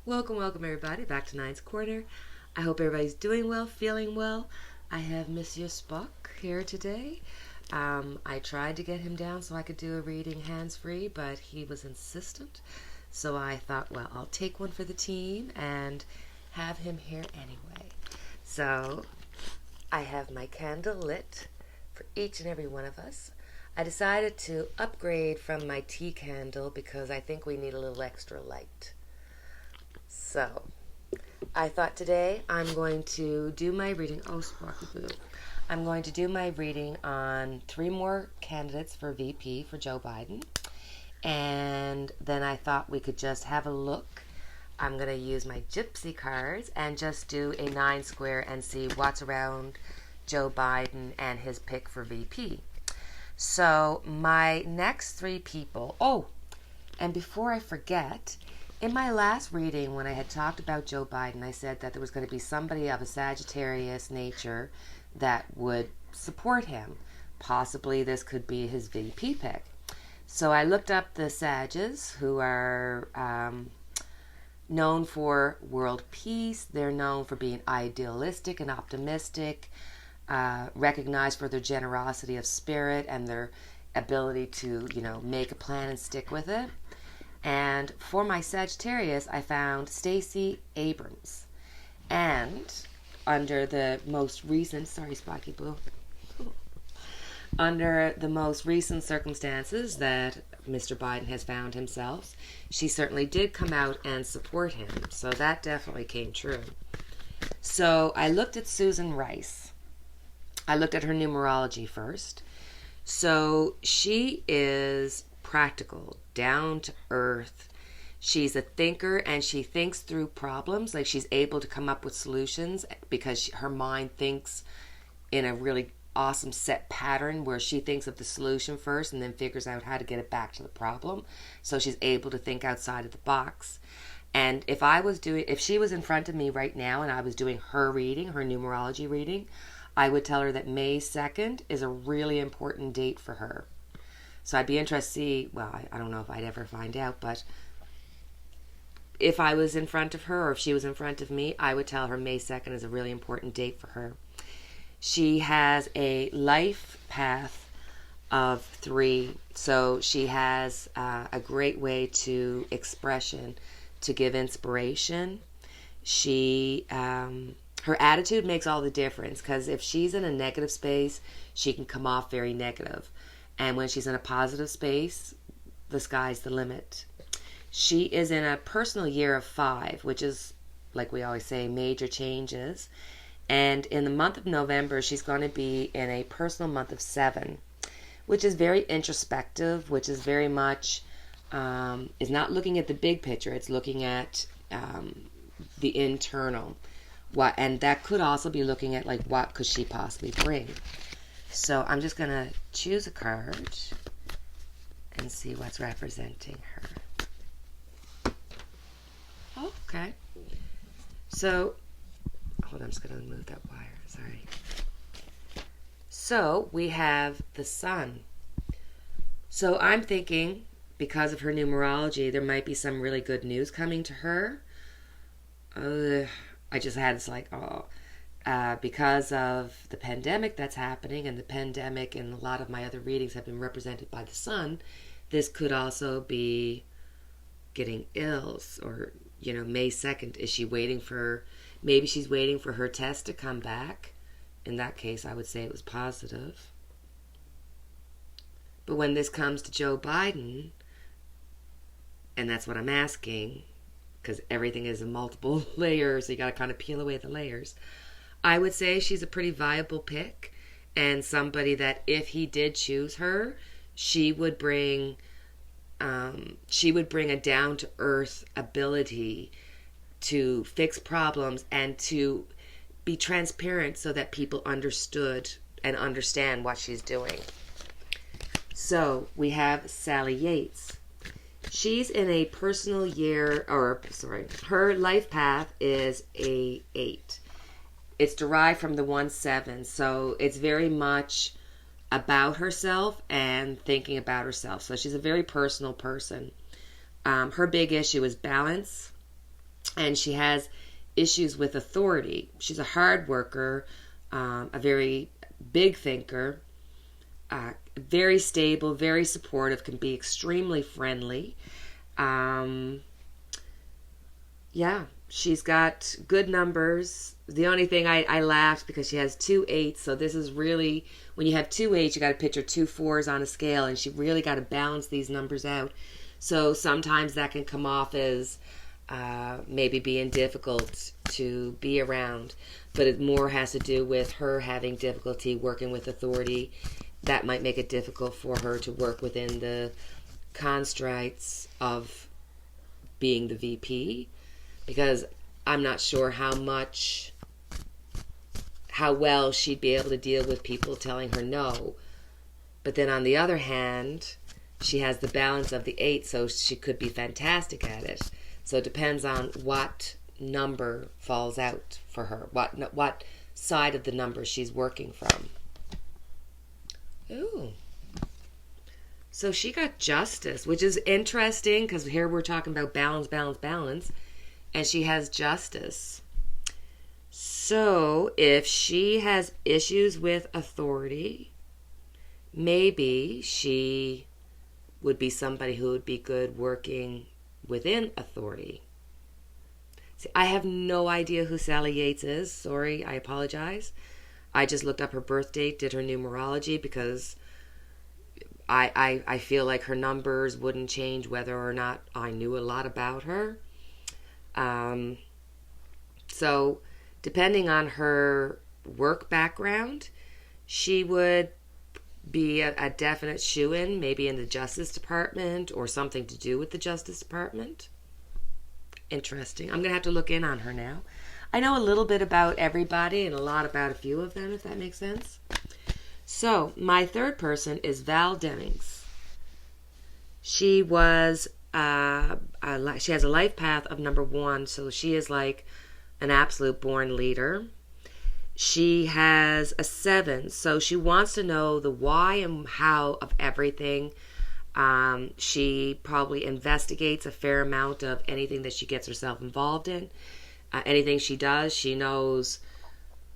Welcome everybody back to Nine's Corner. I hope everybody's doing well, feeling well. I have Monsieur Spock here today. I tried to get him down so I could do a reading hands-free, but he was insistent. So I thought, well, I'll take one for the team and have him here anyway. So I have my candle lit for each and every one of us. I decided to upgrade from my tea candle because I think we need a little extra light. So, I thought today I'm going to do my reading. Oh, Sparky Blue. I'm going to do my reading on 3 more candidates for VP for Joe Biden. And then I thought we could just have a look. I'm going to use my Gypsy cards and just do a 9 square and see what's around Joe Biden and his pick for VP. So, my next 3 people. Oh, and before I forget, in my last reading, when I had talked about Joe Biden, I said that there was going to be somebody of a Sagittarius nature that would support him. Possibly this could be his VP pick. So I looked up the Sages, who are known for world peace. They're known for being idealistic and optimistic, recognized for their generosity of spirit and their ability to, make a plan and stick with it. And for my Sagittarius, I found Stacey Abrams. And under the most recent, sorry, Sparky Blue, under the most recent circumstances that Mr. Biden has found himself, she certainly did come out and support him. So that definitely came true. So I looked at Susan Rice. I looked at her numerology first. So she is practical, down to earth. She's a thinker and she thinks through problems. Like she's able to come up with solutions because her mind thinks in a really awesome set pattern where she thinks of the solution first and then figures out how to get it back to the problem. So she's able to think outside of the box. And if she was in front of me right now and I was doing her reading, her numerology reading, I would tell her that May 2nd is a really important date for her. So I'd be interested to see, well, I don't know if I'd ever find out, but if I was in front of her or if she was in front of me, I would tell her May 2nd is a really important date for her. She has a life path of 3, so she has a great way to expression, to give inspiration. Her attitude makes all the difference because if she's in a negative space, she can come off very negative. And when she's in a positive space, the sky's the limit. She is in a personal year of 5, which is, like we always say, major changes. And in the month of November, she's going to be in a personal month of 7, which is very introspective, which is very much, is not looking at the big picture. It's looking at the internal. And that could also be looking at, like, what could she possibly bring. So I'm just going to choose a card and see what's representing her. Oh, okay. So, hold on, I'm just going to move that wire. Sorry. So, we have the Sun. So, I'm thinking, because of her numerology, there might be some really good news coming to her. I just had this like, because of the pandemic that's happening, and the pandemic and a lot of my other readings have been represented by the Sun, this could also be getting ill, or, May 2nd. Is she maybe she's waiting for her test to come back. In that case, I would say it was positive. But when this comes to Joe Biden, and that's what I'm asking, because everything is in multiple layers, so you got to kind of peel away the layers. I would say she's a pretty viable pick and somebody that if he did choose her, she would bring a down-to-earth ability to fix problems and to be transparent so that people understood and understand what she's doing. So we have Sally Yates. She's in a personal year, her life path is a 8. It's derived from the 1-7, so it's very much about herself and thinking about herself. So she's a very personal person. Her big issue is balance. and she has issues with authority. She's a hard worker, a very big thinker, very stable, very supportive, can be extremely friendly. Yeah, she's got good numbers. The only thing I laughed because she has 2 8s, so this is really, when you have 2 8s, you got to picture 2 4s on a scale, and she really got to balance these numbers out. So sometimes that can come off as maybe being difficult to be around, but it more has to do with her having difficulty working with authority. That might make it difficult for her to work within the constraints of being the VP, because I'm not sure how well she'd be able to deal with people telling her no. But then on the other hand, she has the balance of the 8, so she could be fantastic at it. So it depends on what number falls out for her, what side of the number she's working from. Ooh. So she got justice, which is interesting because here we're talking about balance, balance, balance. And she has justice. So if she has issues with authority, maybe she would be somebody who would be good working within authority. See, I have no idea who Sally Yates is. Sorry, I apologize. I just looked up her birth date, did her numerology, because I feel like her numbers wouldn't change whether or not I knew a lot about her. So depending on her work background, she would be a definite shoo-in, maybe in the Justice Department or something to do with the Justice Department. Interesting. I'm going to have to look in on her now. I know a little bit about everybody and a lot about a few of them, if that makes sense. So my third person is Val Demings. She was she has a life path of number 1, so she is like an absolute born leader. She has a 7, so she wants to know the why and how of everything. She probably investigates a fair amount of anything that she gets herself involved in. Anything she does, she knows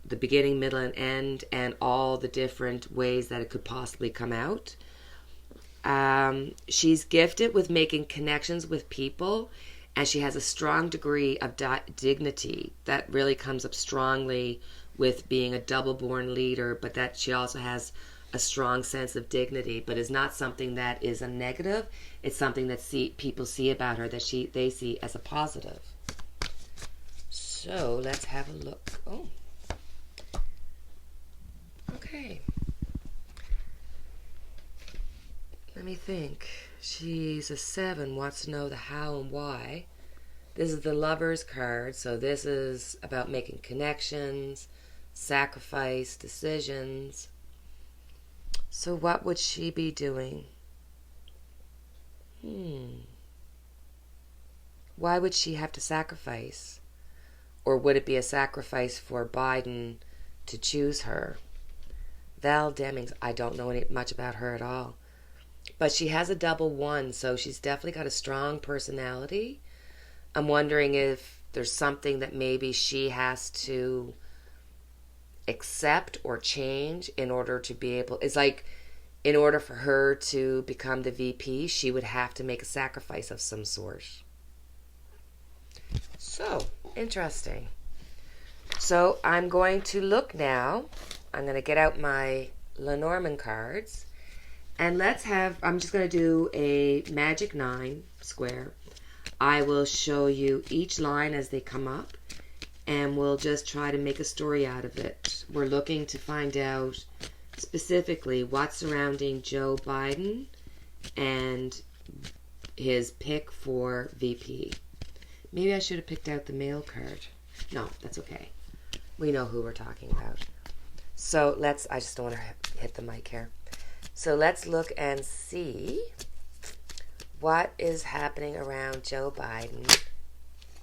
the beginning, middle, and end, and all the different ways that it could possibly come out. She's gifted with making connections with people, and she has a strong degree of dignity that really comes up strongly with being a double-born leader, but that she also has a strong sense of dignity, but is not something that is a negative. It's something that people see about her that they see as a positive. So let's have a look. Oh, okay. Let me think. She's a 7, wants to know the how and why. This is the Lover's card, so this is about making connections, sacrifice, decisions. So what would she be doing? Why would she have to sacrifice? Or would it be a sacrifice for Biden to choose her? Val Demings, I don't know much about her at all. But she has a double 1, so she's definitely got a strong personality. I'm wondering if there's something that maybe she has to accept or change in order to be able... It's like, in order for her to become the VP, she would have to make a sacrifice of some sort. So, interesting. So, I'm going to look now. I'm going to get out my Lenormand cards. And I'm just going to do a magic 9 square. I will show you each line as they come up, and we'll just try to make a story out of it. We're looking to find out specifically what's surrounding Joe Biden and his pick for VP. Maybe I should have picked out the male card. No, that's okay. We know who we're talking about. So I just don't want to hit the mic here. So let's look and see what is happening around Joe Biden.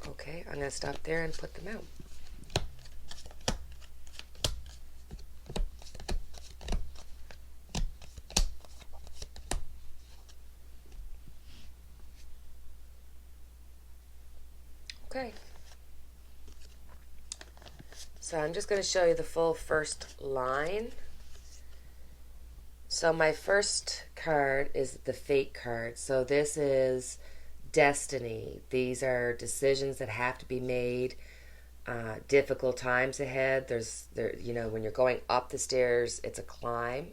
Okay, I'm going to stop there and put them out. Okay, So I'm just going to show you the full first line. So my first card is the Fate card. So this is destiny. These are decisions that have to be made. Difficult times ahead. When you're going up the stairs, it's a climb.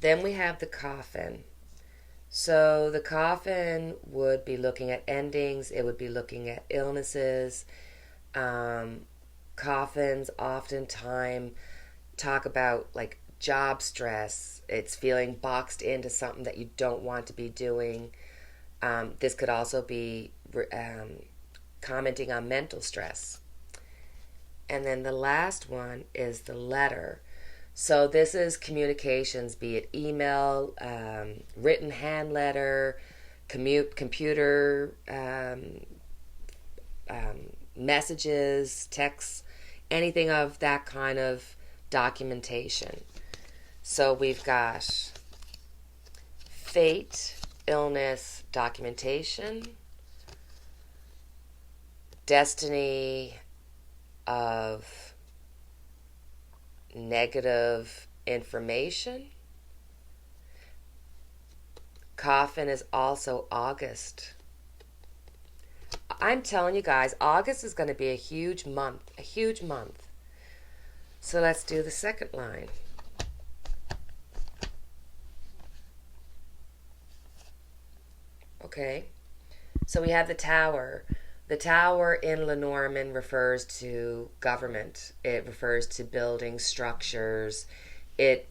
Then we have the Coffin. So the Coffin would be looking at endings. It would be looking at illnesses. Coffins oftentimes talk about like job stress. It's feeling boxed into something that you don't want to be doing. This could also be commenting on mental stress. And then the last one is the Letter. So this is communications, be it email, written hand letter, computer messages, texts, anything of that kind of documentation. So we've got fate, illness, documentation, destiny of negative information. Coffin is also August. I'm telling you guys, August is going to be a huge month, So let's do the second line. Okay, so we have the Tower. The Tower in Lenormand refers to government. It refers to building structures. It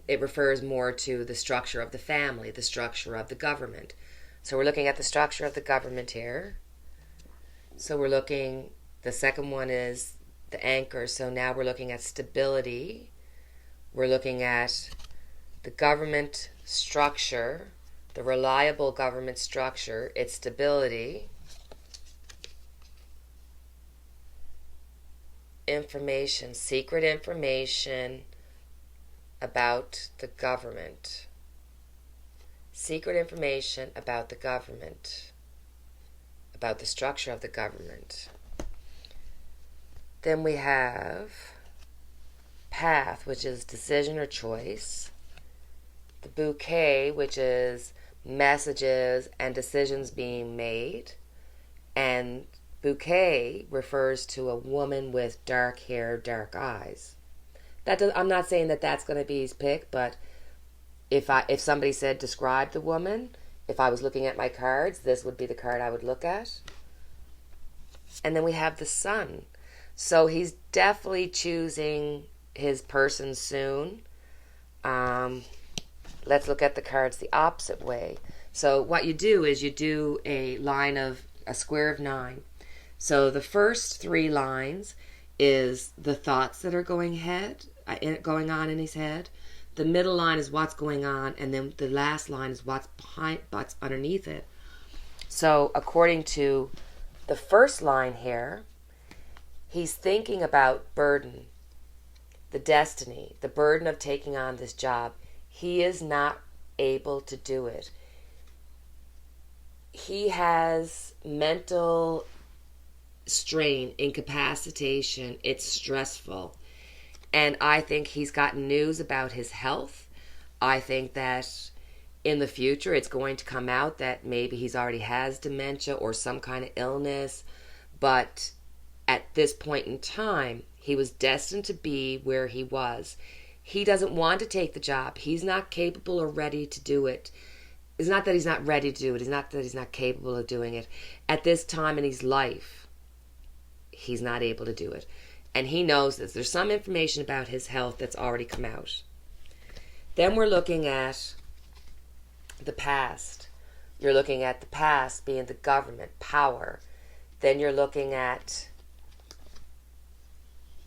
refers more to the structure of the family, the structure of the government. So we're looking at the structure of the government here. So the second one is the anchor. So now we're looking at stability. We're looking at the government structure, the reliable government structure, its stability. Information, secret information about the government. Secret information about the government, about the structure of the government. Then we have path, which is decision or choice. The bouquet, which is messages and decisions being made. And bouquet refers to a woman with dark hair, dark eyes. I'm not saying that that's going to be his pick, but if somebody said describe the woman, if I was looking at my cards, this would be the card I would look at. And then we have the Sun. So he's definitely choosing his person soon. Let's look at the cards the opposite way. So what you do is you do a square of 9. So the first 3 lines is the thoughts that are going on in his head. The middle line is what's going on, and then the last line is what's underneath it. So according to the first line here, he's thinking about burden, the destiny, the burden of taking on this job. He is not able to do it. He has mental strain, incapacitation. It's stressful. And I think he's gotten news about his health. I think that in the future it's going to come out that maybe he's already has dementia or some kind of illness. But at this point in time, he was destined to be where he was. He doesn't want to take the job. He's not capable or ready to do it. It's not that he's not ready to do it. It's not that he's not capable of doing it. At this time in his life, he's not able to do it. And he knows this. There's some information about his health that's already come out. Then we're looking at the past. You're looking at the past being the government, power. Then you're looking at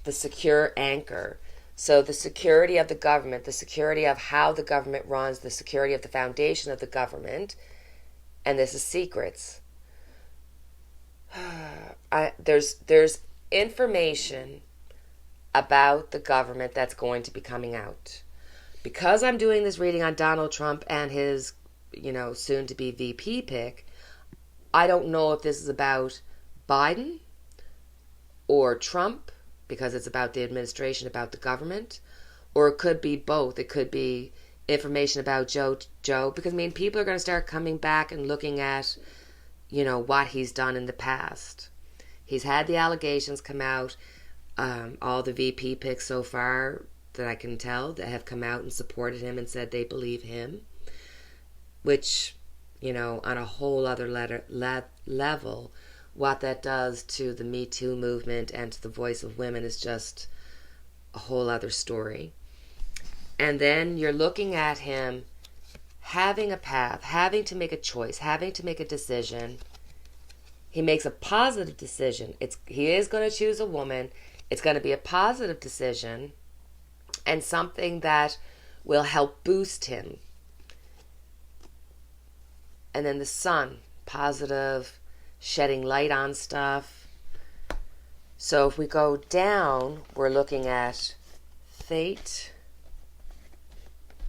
the secure anchor. So the security of the government, the security of how the government runs, the security of the foundation of the government. And this is secrets. There's information about the government that's going to be coming out. Because I'm doing this reading on Donald Trump and his, soon to be VP pick, I don't know if this is about Biden or Trump, because it's about the administration, about the government, or it could be both. It could be information about Joe, because I mean, people are going to start coming back and looking at, what he's done in the past. He's had the allegations come out, all the VP picks so far that I can tell that have come out and supported him and said they believe him, which, on a whole other level, what that does to the Me Too movement and to the voice of women is just a whole other story. And then you're looking at him having a path, having to make a choice, having to make a decision. He makes a positive decision. He is going to choose a woman. It's going to be a positive decision and something that will help boost him. And then the sun, positive, shedding light on stuff. So if we go down, we're looking at fate,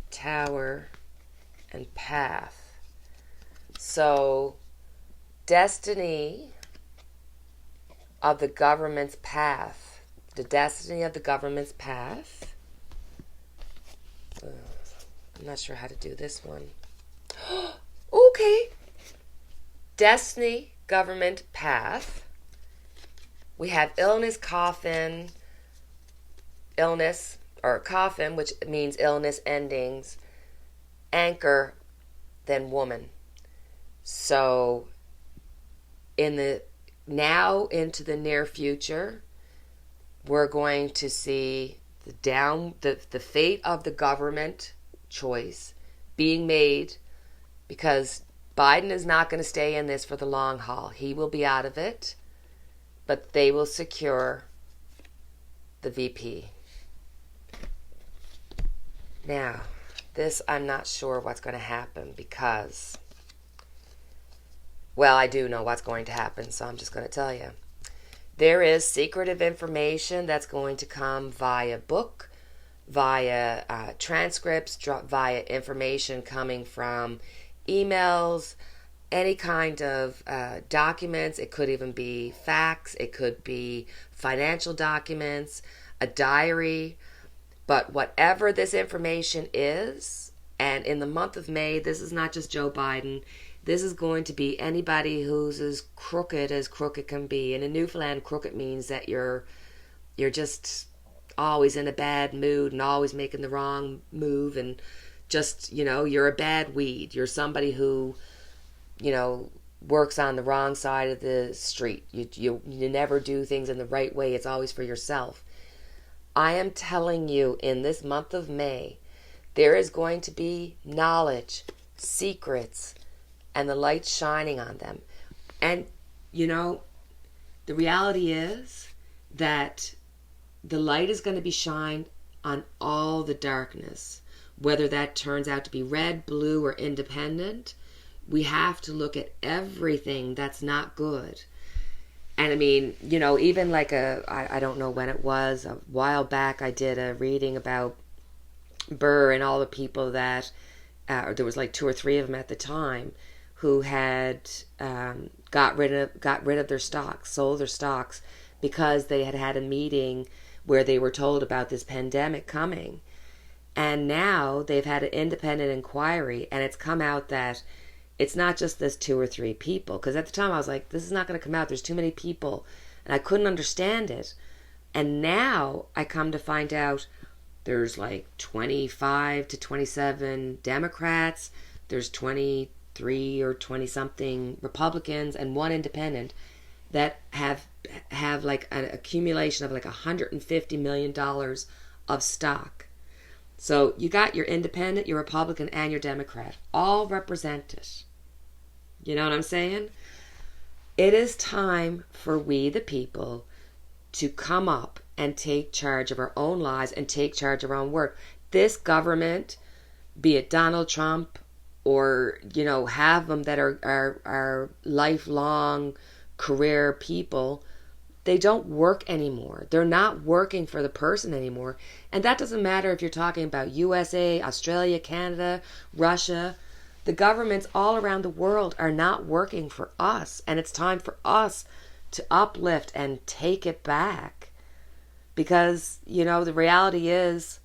tower, and path. So destiny of the government's path. The destiny of the government's path. I'm not sure how to do this one. Okay. Destiny, government, path. We have illness, coffin, illness, or coffin, which means illness, endings, anchor, then woman. So now into the near future, we're going to see the fate of the government choice being made, because Biden is not going to stay in this for the long haul. He will be out of it, but they will secure the VP. Now, this I'm not sure what's going to happen because, well, I do know what's going to happen, so I'm just going to tell you. There is secretive information that's going to come via book, via transcripts, via information coming from emails, any kind of documents. It could even be facts. It could be financial documents, a diary. But whatever this information is, and in the month of May, this is not just Joe Biden. This is going to be anybody who's as crooked can be. And in Newfoundland, crooked means that you're just always in a bad mood and always making the wrong move, and just, you're a bad weed. You're somebody who, works on the wrong side of the street. You never do things in the right way. It's always for yourself. I am telling you, in this month of May, there is going to be knowledge, secrets, and the light shining on them. And, the reality is that the light is going to be shined on all the darkness. Whether that turns out to be red, blue, or independent, we have to look at everything that's not good. And I mean, even like I don't know when it was, a while back I did a reading about Burr and all the people that, there was like 2 or 3 of them at the time, who had got rid of their stocks, sold their stocks, because they had had a meeting where they were told about this pandemic coming. And now they've had an independent inquiry, and it's come out that it's not just this 2 or 3 people. Because at the time I was like, this is not going to come out. There's too many people. And I couldn't understand it. And now I come to find out there's like 25 to 27 Democrats. There's 23 or 20-something Republicans and 1 independent that have like an accumulation of like $150 million of stock. So you got your independent, your Republican, and your Democrat all represented. You know what I'm saying? It is time for we, the people, to come up and take charge of our own lives and take charge of our own work. This government, be it Donald Trump or, have them that are lifelong career people, they don't work anymore. They're not working for the person anymore. And that doesn't matter if you're talking about USA, Australia, Canada, Russia. The governments all around the world are not working for us. And it's time for us to uplift and take it back. Because, the reality is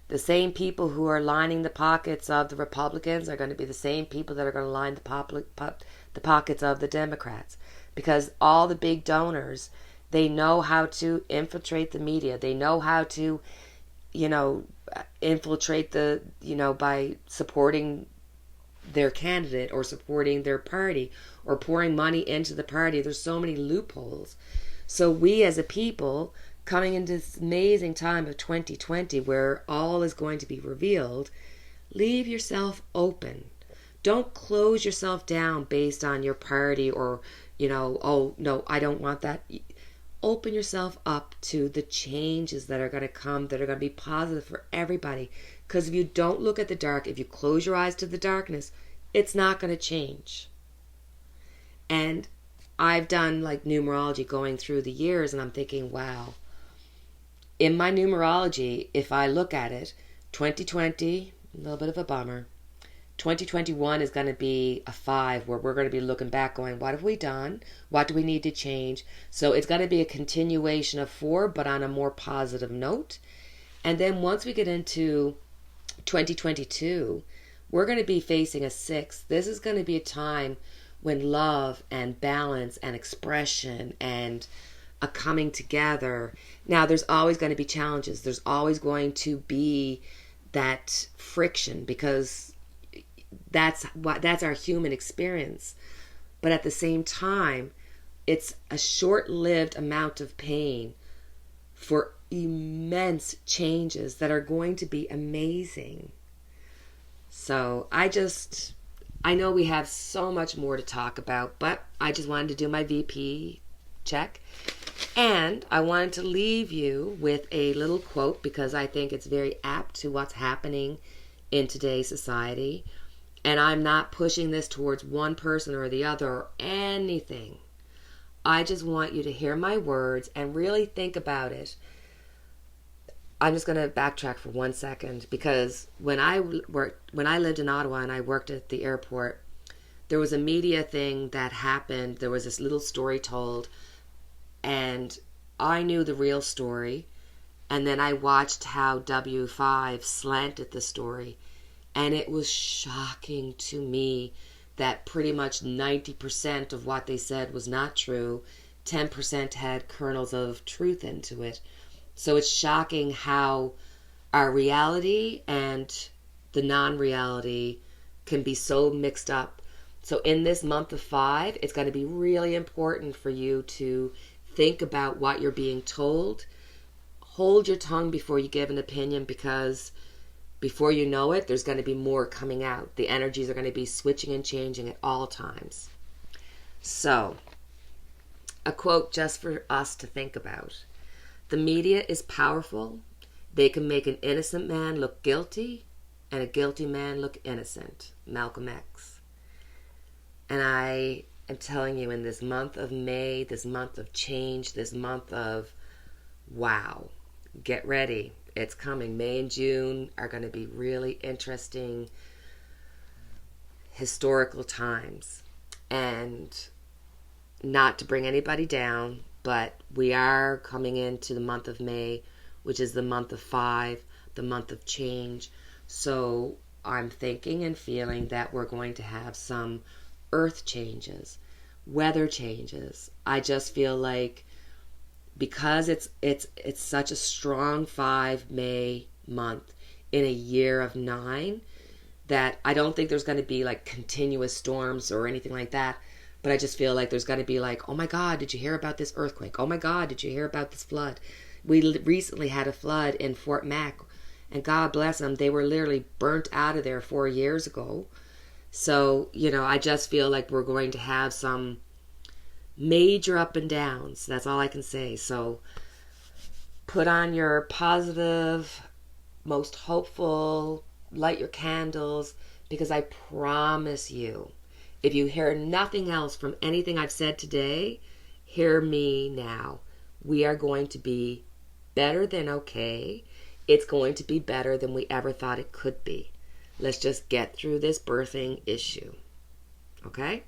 the same people who are lining the pockets of the Republicans are going to be the same people that are going to line the pockets of the Democrats. Because all the big donors, they know how to infiltrate the media. They know how to, infiltrate by supporting their candidate or supporting their party or pouring money into the party. There's so many loopholes. So we as a people, coming into this amazing time of 2020 where all is going to be revealed, leave yourself open. Don't close yourself down based on your party or, oh, no, I don't want that. Open yourself up to the changes that are going to come, that are going to be positive for everybody. Because if you don't look at the dark, if you close your eyes to the darkness, it's not going to change. And I've done like numerology going through the years, and I'm thinking, wow. In my numerology, if I look at it, 2020, a little bit of a bummer. 2021 is going to be a 5 where we're going to be looking back going, what have we done? What do we need to change? So it's going to be a continuation of 4, but on a more positive note. And then once we get into 2022, we're going to be facing a 6. This is going to be a time when love and balance and expression and a coming together. Now, there's always going to be challenges. There's always going to be that friction because that's our human experience. But at the same time, it's a short-lived amount of pain for immense changes that are going to be amazing. So I know we have so much more to talk about, but I just wanted to do my VP check. And I wanted to leave you with a little quote because I think it's very apt to what's happening in today's society. And I'm not pushing this towards one person or the other or anything. I just want you to hear my words and really think about it. I'm just going to backtrack for 1 second because when I lived in Ottawa and I worked at the airport, there was a media thing that happened. There was this little story told, and I knew the real story, and then I watched how W5 slanted the story, and it was shocking to me that pretty much 90% of what they said was not true. 10% had kernels of truth into it. So it's shocking how our reality and the non-reality can be so mixed up. So in this month of 5, it's going to be really important for you to think about what you're being told. Hold your tongue before you give an opinion because before you know it, there's going to be more coming out. The energies are going to be switching and changing at all times. So, a quote just for us to think about. The media is powerful. They can make an innocent man look guilty and a guilty man look innocent. Malcolm X. And I am telling you, in this month of May, this month of change, this month of wow, get ready. It's coming. May and June are going to be really interesting historical times. And not to bring anybody down, but we are coming into the month of May, which is the month of 5, the month of change. So I'm thinking and feeling that we're going to have some earth changes, weather changes. I just feel like because it's such a strong 5 May month in a year of 9 that I don't think there's going to be like continuous storms or anything like that. But I just feel like there's going to be like, oh my God, did you hear about this earthquake? Oh my God, did you hear about this flood? We recently had a flood in Fort Mac, and God bless them, they were literally burnt out of there 4 years ago. So, I just feel like we're going to have some major up and downs. That's all I can say. So put on your positive, most hopeful, light your candles, because I promise you, if you hear nothing else from anything I've said today, hear me now. We are going to be better than okay. It's going to be better than we ever thought it could be. Let's just get through this birthing issue. Okay?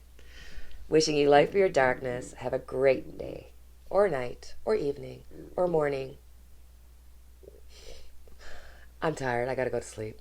Wishing you light for your darkness. Have a great day, or night, or evening, or morning. I'm tired. I gotta go to sleep.